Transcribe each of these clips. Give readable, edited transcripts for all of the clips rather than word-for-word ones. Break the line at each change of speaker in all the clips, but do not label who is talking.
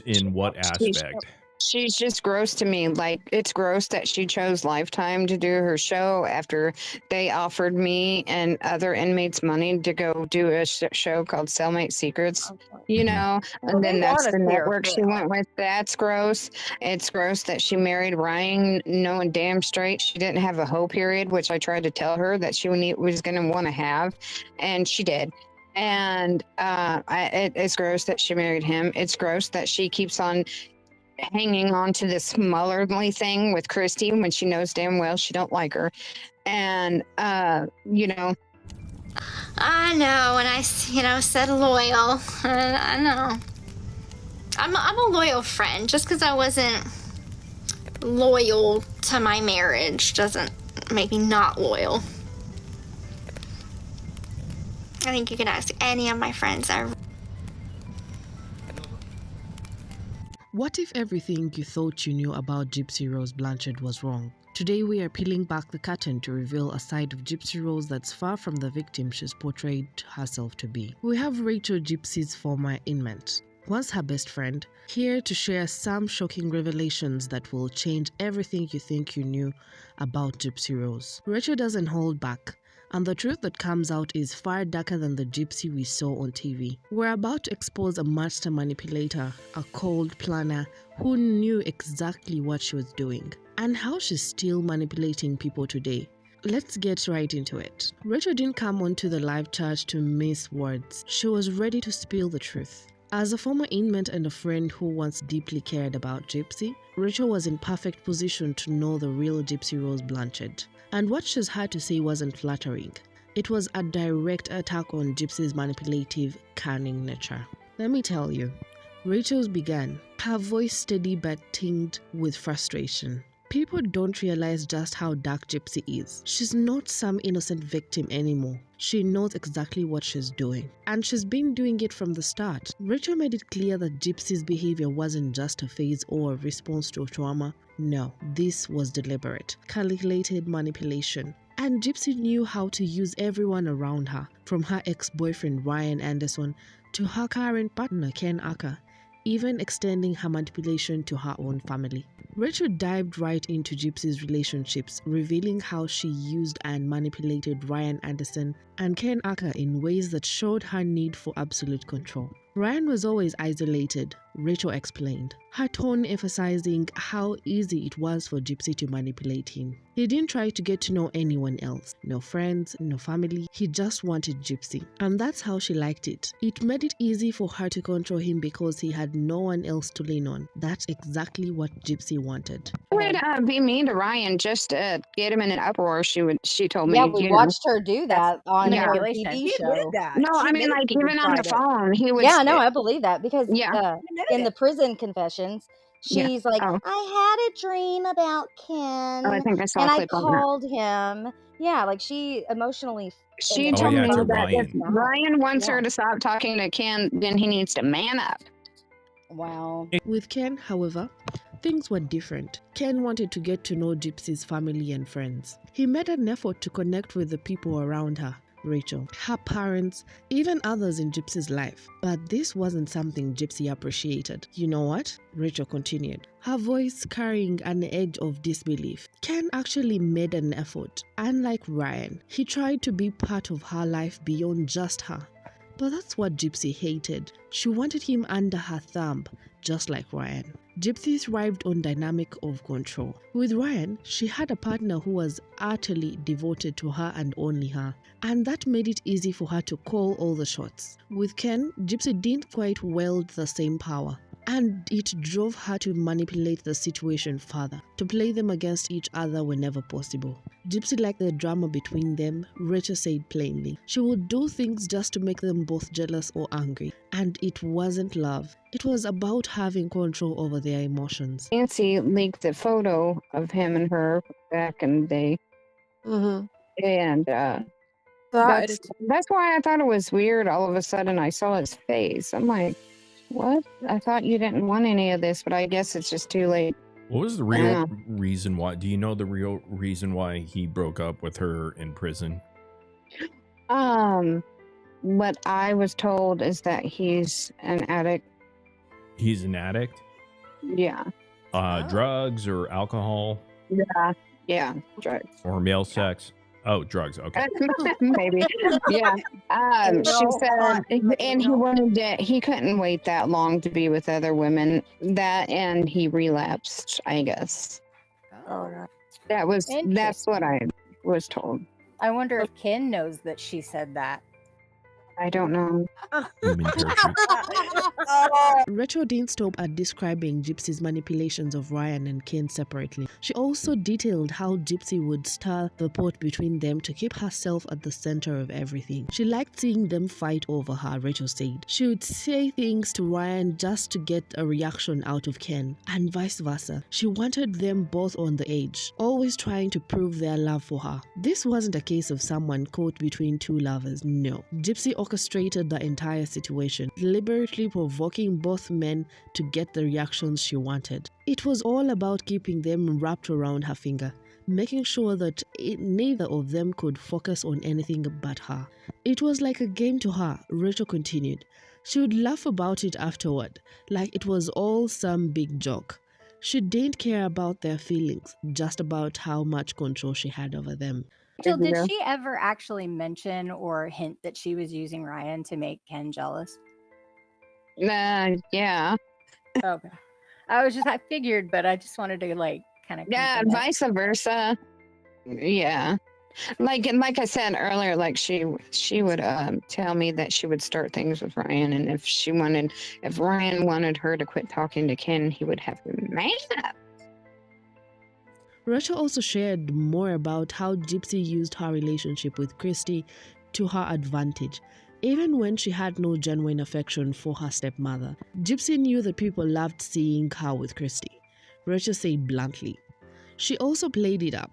Gross in what aspect?
She's just gross to me. Like, it's gross that she chose Lifetime to do her show after they offered me and other inmates money to go do a show called Cellmate Secrets, you know, and then that's the network she went with. That's gross. It's gross that she married Ryan knowing damn straight she didn't have a hoe period, which I tried to tell her that she was going to want to have, and she did. And it's gross that she married him. It's gross that she keeps on hanging on to this motherly thing with Christy when she knows damn well she don't like her. And you know,
I know, and I said loyal. I know. I'm a loyal friend. Just because I wasn't loyal to my marriage doesn't make me not loyal. I think you can ask any of my friends.
What if everything you thought you knew about Gypsy Rose Blanchard was wrong? Today we are peeling back the curtain to reveal a side of Gypsy Rose that's far from the victim she's portrayed herself to be. We have Rachel, Gypsy's former inmate, once her best friend, here to share some shocking revelations that will change everything you think you knew about Gypsy Rose. Rachel doesn't hold back, and the truth that comes out is far darker than the Gypsy we saw on TV. We're about to expose a master manipulator, a cold planner who knew exactly what she was doing, and how she's still manipulating people today. Let's get right into it. Rachel didn't come onto the live chat to mince words. She was ready to spill the truth. As a former inmate and a friend who once deeply cared about Gypsy, Rachel was in perfect position to know the real Gypsy Rose Blanchard. And what she's had to say wasn't flattering. It was a direct attack on Gypsy's manipulative, cunning nature. Let me tell you, Rachel's began, her voice steady but tinged with frustration. People don't realize just how dark Gypsy is. She's not some innocent victim anymore. She knows exactly what she's doing. And she's been doing it from the start. Rachel made it clear that Gypsy's behavior wasn't just a phase or a response to trauma. No, this was deliberate, calculated manipulation. And Gypsy knew how to use everyone around her, from her ex-boyfriend Ryan Anderson to her current partner Ken Acker, even extending her manipulation to her own family. Rachel dived right into Gypsy's relationships, revealing how she used and manipulated Ryan Anderson and Ken Acker in ways that showed her need for absolute control. Ryan was always isolated, Rachel explained, her tone emphasizing how easy it was for Gypsy to manipulate him. He didn't try to get to know anyone else, no friends, no family, he just wanted Gypsy. And that's how she liked it. It made it easy for her to control him because he had no one else to lean on. That's exactly what Gypsy wanted.
It would be mean to Ryan just to get him in an uproar. She told me.
Yeah, we watched her do that on her
manipulation.
TV
She
show.
admitted that.
No,
She
I mean,
admitted
like,
she
even on the
tried it.
phone, he was.
Yeah, no, I believe that because
Yeah.
in the prison confessions, she's like,
Oh.
I had a dream about Ken,
Oh, I think I saw
and
a
I
clip on that.
called him. Yeah, like she emotionally.
She
Oh,
told
yeah,
me
it's
that
Ryan.
if Ryan wants
Yeah.
her to stop talking to Ken, then he needs to man up.
Wow.
With Ken, however, things were different. Ken wanted to get to know Gypsy's family and friends. He made an effort to connect with the people around her, Rachel, her parents, even others in Gypsy's life. But this wasn't something Gypsy appreciated. You know what? Rachel continued, her voice carrying an edge of disbelief. Ken actually made an effort. Unlike Ryan, he tried to be part of her life beyond just her. But that's what Gypsy hated. She wanted him under her thumb, just like Ryan. Gypsy thrived on dynamic of control. With Ryan, she had a partner who was utterly devoted to her and only her, and that made it easy for her to call all the shots. With Ken, Gypsy didn't quite wield the same power, and it drove her to manipulate the situation further, to play them against each other whenever possible. Gypsy liked the drama between them, Rachel said plainly. She would do things just to make them both jealous or angry, and it wasn't love. It was about having control over their emotions.
Nancy leaked the photo of him and her back in the day. And that's why I thought it was weird. All of a sudden I saw his face. I'm like, what? I thought you didn't want any of this, but I guess it's just too late.
What was the real reason why? Do you know the real reason why he broke up with her in prison?
What I was told is that he's an addict.
He's an addict?
Yeah.
Drugs or alcohol
Yeah. Drugs.
or male sex? Oh, drugs. Okay.
Maybe. Yeah. She said, and he couldn't wait that long to be with other women. That and he relapsed, I guess.
Oh, no.
That's what I was told.
I wonder if Ken knows that she said that.
I don't know.
Human parachute.
Rachel didn't stop at describing Gypsy's manipulations of Ryan and Ken separately. She also detailed how Gypsy would stir the pot between them to keep herself at the center of everything. She liked seeing them fight over her, Rachel said. She would say things to Ryan just to get a reaction out of Ken, and vice versa. She wanted them both on the edge, always trying to prove their love for her. This wasn't a case of someone caught between two lovers, no. Gypsy orchestrated the entire situation, deliberately provoking both men to get the reactions she wanted. It was all about keeping them wrapped around her finger, making sure that neither of them could focus on anything but her. It was like a game to her, Rachel continued. She would laugh about it afterward, like it was all some big joke. She didn't care about their feelings, just about how much control she had over them.
Jill, did she ever actually mention or hint that she was using Ryan to make Ken jealous?
Yeah.
Okay. I figured, but I just wanted to kind of.
Yeah, vice versa. Yeah. Like I said earlier, like she would tell me that she would start things with Ryan, and if Ryan wanted her to quit talking to Ken, he would have him mad.
Rachel also shared more about how Gypsy used her relationship with Christy to her advantage, even when she had no genuine affection for her stepmother. Gypsy knew that people loved seeing her with Christy, Rachel said bluntly. She also played it up.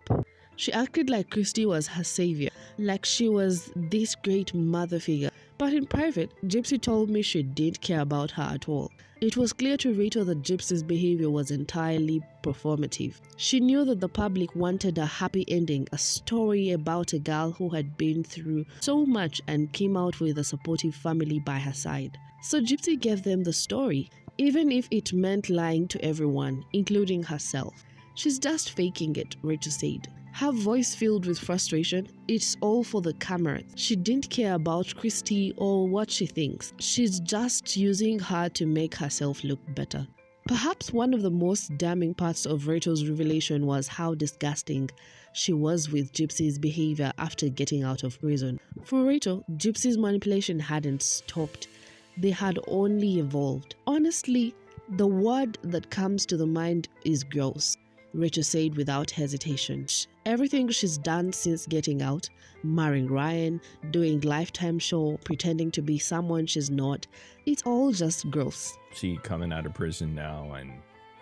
She acted like Christy was her savior, like she was this great mother figure. But in private, Gypsy told me she didn't care about her at all. It was clear to Rachel that Gypsy's behavior was entirely performative. She knew that the public wanted a happy ending, a story about a girl who had been through so much and came out with a supportive family by her side. So Gypsy gave them the story, even if it meant lying to everyone, including herself. She's just faking it, Rachel said. Her voice filled with frustration. It's all for the camera. She didn't care about Christy or what she thinks. She's just using her to make herself look better. Perhaps one of the most damning parts of Rachel's revelation was how disgusting she was with Gypsy's behavior after getting out of prison. For Rachel, Gypsy's manipulation hadn't stopped. They had only evolved. Honestly, the word that comes to the mind is gross, Rachel said without hesitation. Everything she's done since getting out, marrying Ryan, doing Lifetime show, pretending to be someone she's not, it's all just gross.
See, coming out of prison now and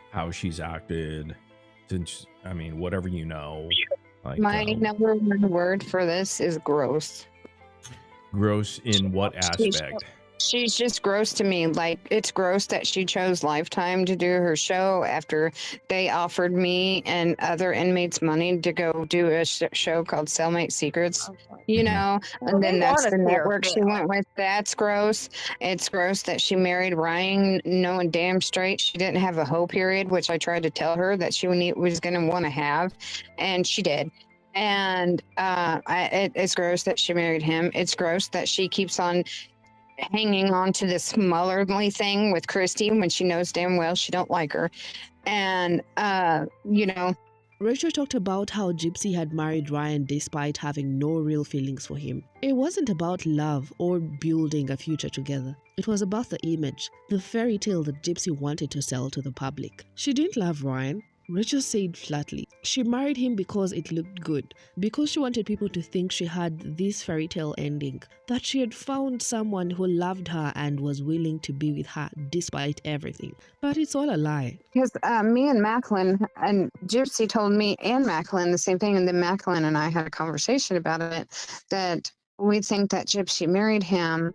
how she's acted since, whatever you know. Like,
My number one word for this is gross.
Gross in what aspect?
She's just gross to me. Like, it's gross that she chose Lifetime to do her show after they offered me and other inmates money to go do a show called Cellmate Secrets, and then that's the network she went with. That's gross. It's gross that she married Ryan knowing damn straight she didn't have a hoe period, which I tried to tell her that she was going to want to have, and she did. And it's gross that she married him. It's gross that she keeps on hanging on to this motherly thing with Christy when she knows damn well she don't like her. And
Rachel talked about how Gypsy had married Ryan despite having no real feelings for him. It wasn't about love or building a future together. It was about the image, the fairy tale that Gypsy wanted to sell to the public. She didn't love Ryan, Rachel said flatly. She married him because it looked good, because she wanted people to think she had this fairy tale ending, that she had found someone who loved her and was willing to be with her despite everything. But it's all a lie.
Because me and Macklin and Gypsy told me and Macklin the same thing, and then Macklin and I had a conversation about it, that we think that Gypsy married him,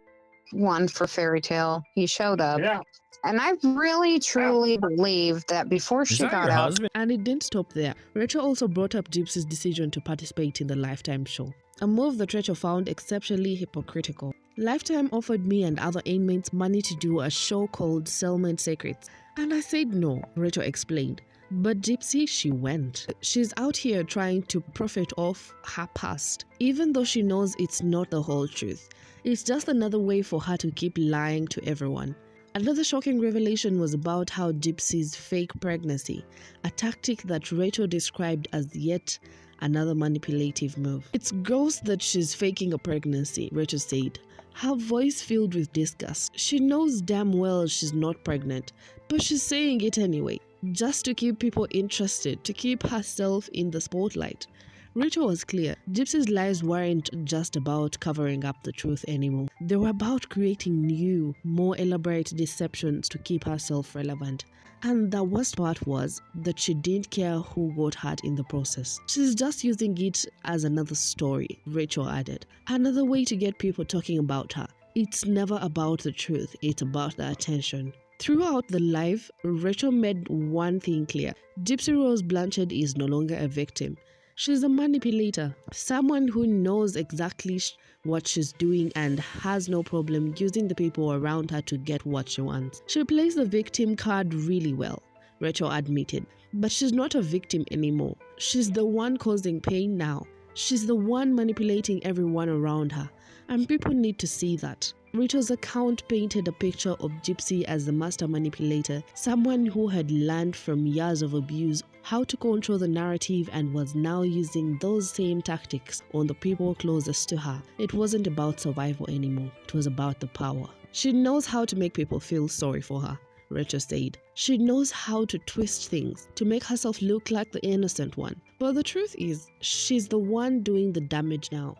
one, for fairy tale. He showed up. Yeah. And I really, truly believe that before she got out...
And it didn't stop there. Rachel also brought up Gypsy's decision to participate in the Lifetime show, a move that Rachel found exceptionally hypocritical. Lifetime offered me and other inmates money to do a show called Cellmate Secrets, and I said no, Rachel explained. But Gypsy, she went. She's out here trying to profit off her past, even though she knows it's not the whole truth. It's just another way for her to keep lying to everyone. Another shocking revelation was about how Gypsy's fake pregnancy, a tactic that Rachel described as yet another manipulative move. It's gross that she's faking a pregnancy, Rachel said, her voice filled with disgust. She knows damn well she's not pregnant, but she's saying it anyway, just to keep people interested, to keep herself in the spotlight. Rachel was clear. Gypsy's lies weren't just about covering up the truth anymore. They were about creating new, more elaborate deceptions to keep herself relevant. And the worst part was that she didn't care who got hurt in the process. She's just using it as another story, Rachel added. Another way to get people talking about her. It's never about the truth, it's about the attention. Throughout the live, Rachel made one thing clear. Gypsy Rose Blanchard is no longer a victim. She's a manipulator, someone who knows exactly what she's doing and has no problem using the people around her to get what she wants. She plays the victim card really well, Rachel admitted, but she's not a victim anymore. She's the one causing pain now. She's the one manipulating everyone around her, and people need to see that. Rachel's account painted a picture of Gypsy as a master manipulator, someone who had learned from years of abuse how to control the narrative and was now using those same tactics on the people closest to her. It wasn't about survival anymore, it was about the power. She knows how to make people feel sorry for her, Rachel said. She knows how to twist things to make herself look like the innocent one. But the truth is, she's the one doing the damage now,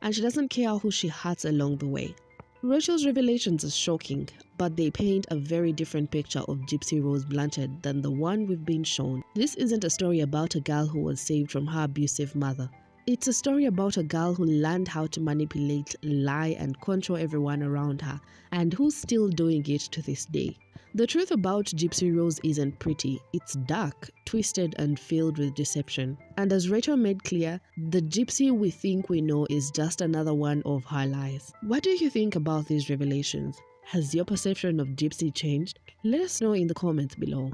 and she doesn't care who she hurts along the way. Rachel's revelations are shocking, but they paint a very different picture of Gypsy Rose Blanchard than the one we've been shown. This isn't a story about a girl who was saved from her abusive mother. It's a story about a girl who learned how to manipulate, lie, and control everyone around her, and who's still doing it to this day. The truth about Gypsy Rose isn't pretty. It's dark, twisted, and filled with deception. And as Rachel made clear, the Gypsy we think we know is just another one of her lies. What do you think about these revelations? Has your perception of Gypsy changed? Let us know in the comments below.